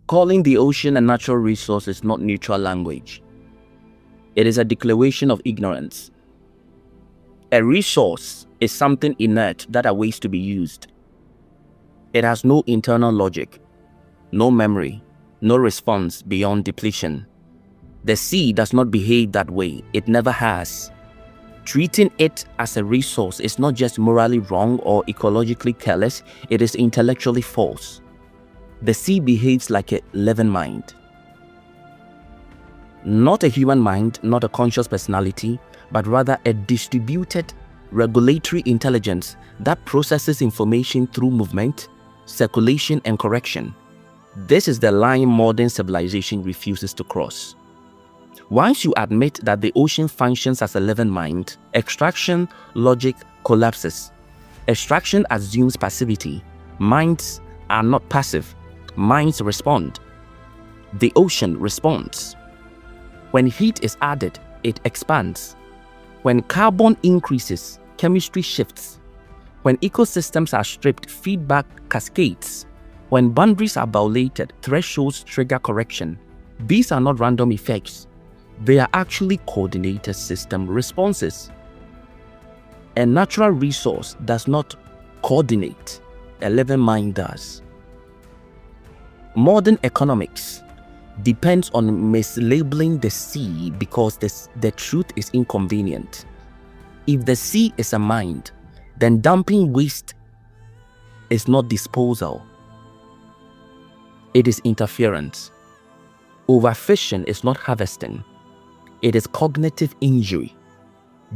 Calling the ocean a natural resource is not neutral language. It is a declaration of ignorance. A resource is something inert that awaits to be used. It has no internal logic, no memory, no response beyond depletion. The sea does not behave that way. It never has. Treating it as a resource is not just morally wrong or ecologically careless, it is intellectually false. The sea behaves like a living mind. Not a human mind, not a conscious personality, but rather a distributed regulatory intelligence that processes information through movement, circulation, and correction. This is the line modern civilization refuses to cross. Once you admit that the ocean functions as a living mind, extraction logic collapses. Extraction assumes passivity. Minds are not passive. Minds respond. The ocean responds. When heat is added, it expands. When carbon increases, chemistry shifts. When ecosystems are stripped, feedback cascades. When boundaries are violated, thresholds trigger correction. These are not random effects. They are actually coordinated system responses. A natural resource does not coordinate. A living mind does. Modern economics depends on mislabeling the sea because the truth is inconvenient. If the sea is a mind, then dumping waste is not disposal. It is interference. Overfishing is not harvesting. It is cognitive injury.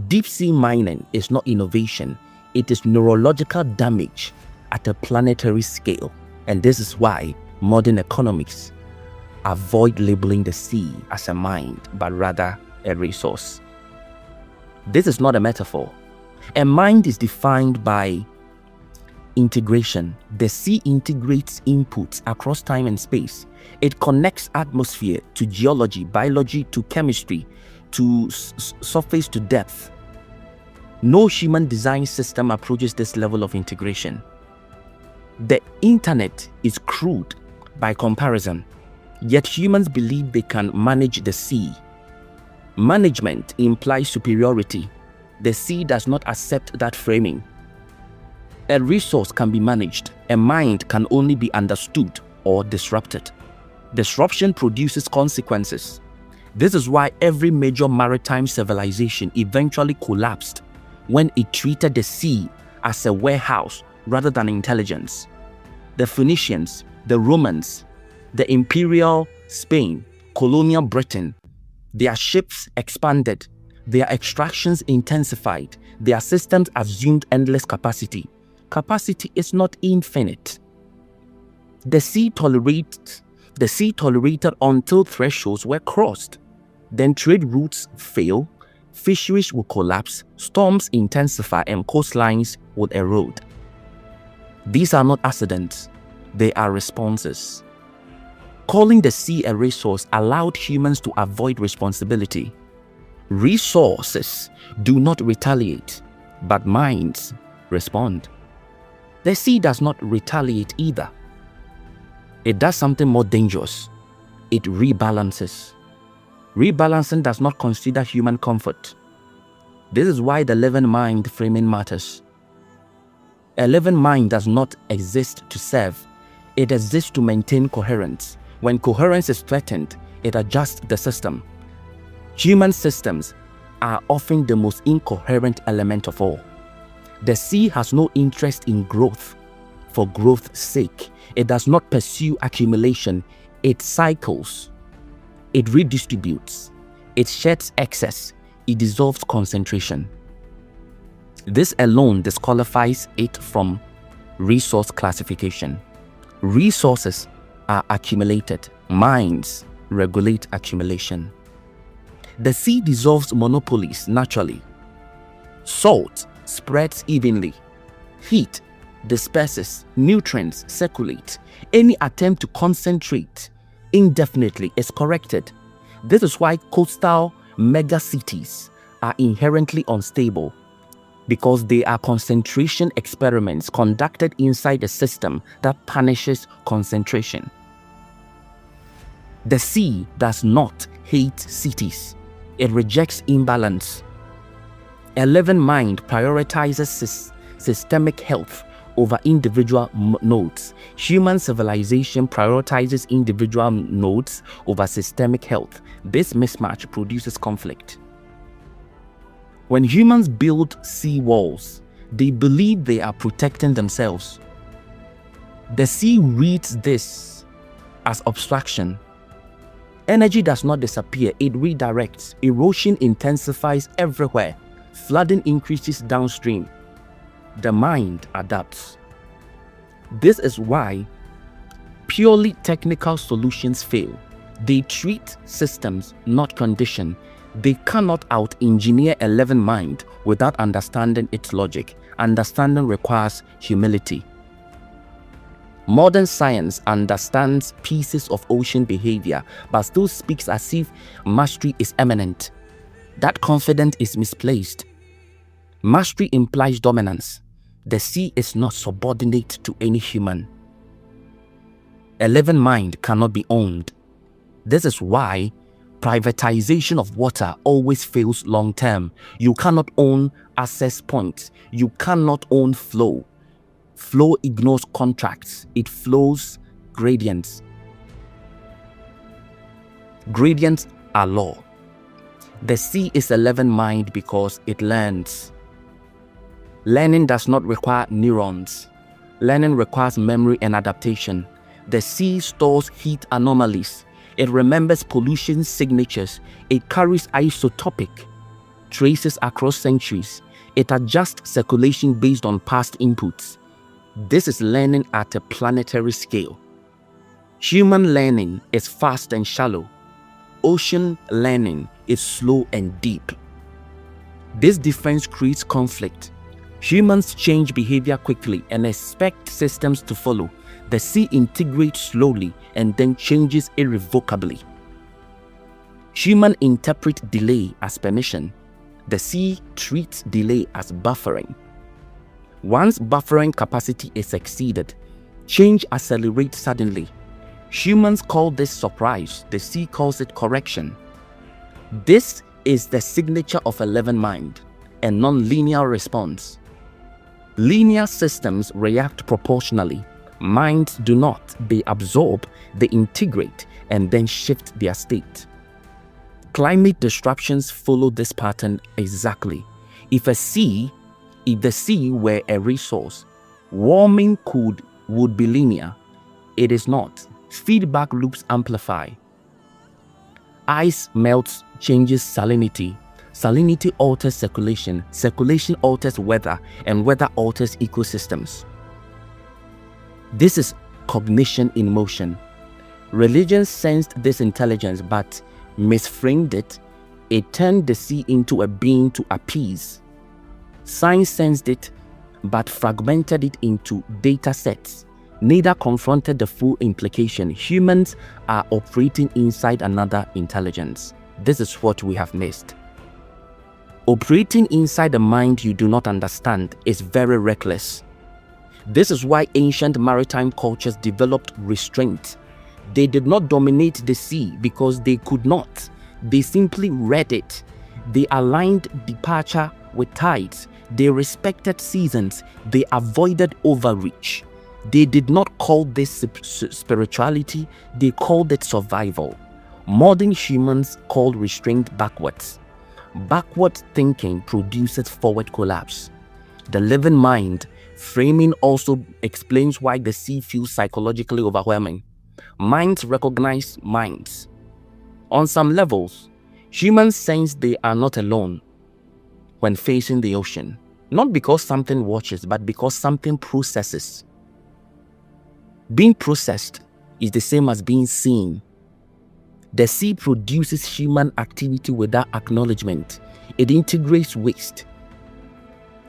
Deep sea mining is not innovation. It is neurological damage at a planetary scale. And this is why modern economics avoid labeling the sea as a mind, but rather a resource. This is not a metaphor. A mind is defined by integration. The sea integrates inputs across time and space. It connects atmosphere to geology, biology to chemistry, to surface to depth. No human design system approaches this level of integration. The internet is crude by comparison, yet humans believe they can manage the sea. Management implies superiority. The sea does not accept that framing. A resource can be managed. A mind can only be understood or disrupted. Disruption produces consequences. This is why every major maritime civilization eventually collapsed when it treated the sea as a warehouse rather than intelligence. The Phoenicians, the Romans, the imperial Spain, colonial Britain, their ships expanded, their extractions intensified, their systems assumed endless capacity. Capacity is not infinite. The sea tolerated until thresholds were crossed. Then trade routes fail, fisheries will collapse, storms intensify, and coastlines would erode. These are not accidents, they are responses. Calling the sea a resource allowed humans to avoid responsibility. Resources do not retaliate, but minds respond. The sea does not retaliate either. It does something more dangerous. It rebalances. Rebalancing does not consider human comfort. This is why the living mind framing matters. A living mind does not exist to serve. It exists to maintain coherence. When coherence is threatened, it adjusts the system. Human systems are often the most incoherent element of all. The sea has no interest in growth for growth's sake. It does not pursue accumulation. It cycles. It redistributes. It sheds excess. It dissolves concentration. This alone disqualifies it from resource classification. Resources are accumulated. Minds regulate accumulation. The sea dissolves monopolies naturally. Salt spreads evenly. Heat disperses. Nutrients circulate. Any attempt to concentrate indefinitely is corrected. This is why coastal megacities are inherently unstable, because they are concentration experiments conducted inside a system that punishes concentration. The sea does not hate cities. It rejects imbalance. 11 mind prioritizes systemic health over individual nodes. Human civilization prioritizes individual nodes over systemic health. This mismatch produces conflict. When humans build sea walls, they believe they are protecting themselves. The sea reads this as obstruction. Energy does not disappear, it redirects. Erosion intensifies everywhere. Flooding increases downstream. The mind adapts. This is why purely technical solutions fail. They treat systems, not condition. They cannot out-engineer 11 mind without understanding its logic. Understanding requires humility. Modern science understands pieces of ocean behavior, but still speaks as if mastery is eminent. That confidence is misplaced. Mastery implies dominance. The sea is not subordinate to any human. 11 mind cannot be owned. This is why privatization of water always fails long term. You cannot own access points. You cannot own flow. Flow ignores contracts. It flows gradients. Gradients are law. The sea is 11 mind because it learns. Learning does not require neurons. Learning requires memory and adaptation. The sea stores heat anomalies. It remembers pollution signatures. It carries isotopic traces across centuries. It adjusts circulation based on past inputs. This is learning at a planetary scale. Human learning is fast and shallow. Ocean learning is slow and deep. This difference creates conflict. Humans change behavior quickly and expect systems to follow. The sea integrates slowly and then changes irrevocably. Humans interpret delay as permission. The sea treats delay as buffering. Once buffering capacity is exceeded, change accelerates suddenly. Humans call this surprise. The sea calls it correction. This is the signature of 11 mind, a non-linear response. Linear systems react proportionally. Minds do not. They absorb, they integrate, and then shift their state. Climate disruptions follow this pattern exactly. If the sea were a resource, warming would be linear. It is not. Feedback loops amplify. Ice melts, changes salinity. Salinity alters circulation. Circulation alters weather, and weather alters ecosystems. This is cognition in motion. Religion sensed this intelligence but misframed it. It turned the sea into a being to appease. Science sensed it but fragmented it into data sets. Neither confronted the full implication. Humans are operating inside another intelligence. This is what we have missed. Operating inside a mind you do not understand is very reckless. This is why ancient maritime cultures developed restraint. They did not dominate the sea because they could not. They simply read it. They aligned departure with tides. They respected seasons. They avoided overreach. They did not call this spirituality, they called it survival. Modern humans call restraint backwards. Backward thinking produces forward collapse. The living mind framing also explains why the sea feels psychologically overwhelming. Minds recognize minds. On some levels, humans sense they are not alone when facing the ocean. Not because something watches, but because something processes. Being processed is the same as being seen. The sea produces human activity without acknowledgement. It integrates waste.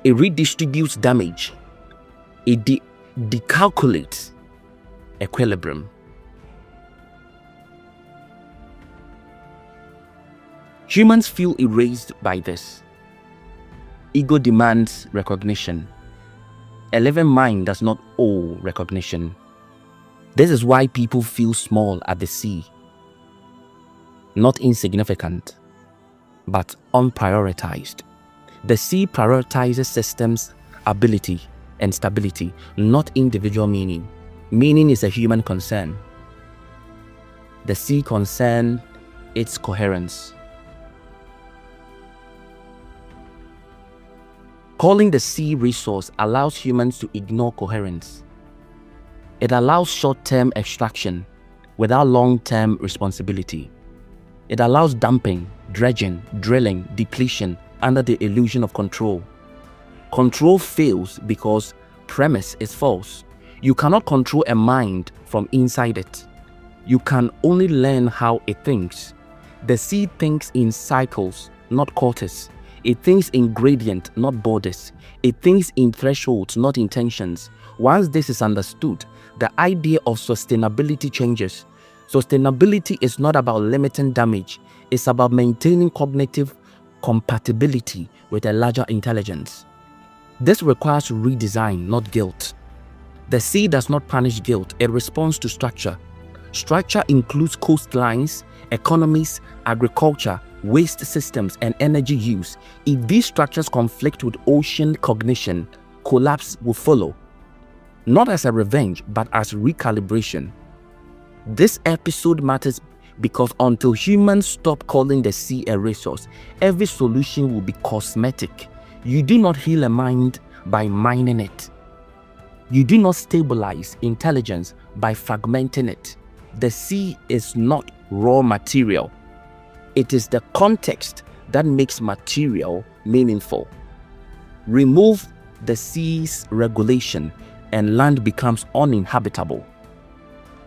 It redistributes damage. It decalculates equilibrium. Humans feel erased by this. Ego demands recognition. 11 mind does not owe recognition. This is why people feel small at the sea. not insignificant, but unprioritized. The sea prioritizes systems, ability, and stability, not individual meaning. Meaning is a human concern. The sea concerns its coherence. Calling the sea resource allows humans to ignore coherence. It allows short-term extraction without long-term responsibility. It allows dumping, dredging, drilling, depletion under the illusion of control. Control fails because premise is false. You cannot control a mind from inside it. You can only learn how it thinks. The sea thinks in cycles, not quarters. It thinks in gradient, not borders. It thinks in thresholds, not intentions. Once this is understood, the idea of sustainability changes. Sustainability is not about limiting damage. It's about maintaining cognitive compatibility with a larger intelligence. This requires redesign, not guilt. The sea does not punish guilt. It responds to structure. Structure includes coastlines, economies, agriculture, waste systems, and energy use. If these structures conflict with ocean cognition, collapse will follow. Not as a revenge, but as recalibration. This episode matters because until humans stop calling the sea a resource, every solution will be cosmetic. You do not heal a mind by mining it. You do not stabilize intelligence by fragmenting it. The sea is not raw material. It is the context that makes material meaningful. Remove the sea's regulation and land becomes uninhabitable.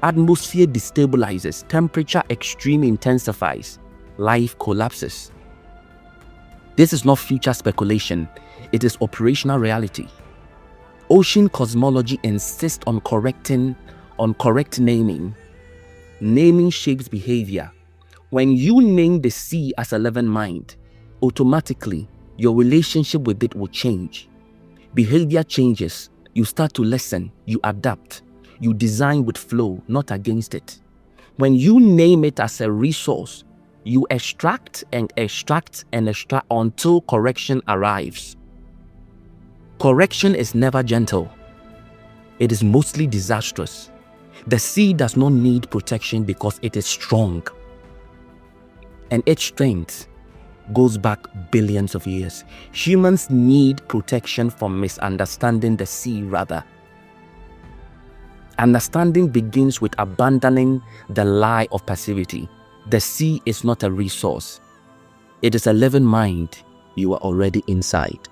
Atmosphere destabilizes, temperature extreme intensifies, life collapses. This is not future speculation, it is operational reality. Ocean cosmology insists on correct naming. Naming shapes behavior. When you name the sea as a living mind, automatically your relationship with it will change. Behavior changes. You start to listen, you adapt, you design with flow, not against it. When you name it as a resource, you extract and extract and extract until correction arrives. Correction is never gentle. It is mostly disastrous. The sea does not need protection because it is strong. And its strength goes back billions of years. Humans need protection from misunderstanding the sea rather. Understanding begins with abandoning the lie of passivity. The sea is not a resource. It is a living mind. You are already inside.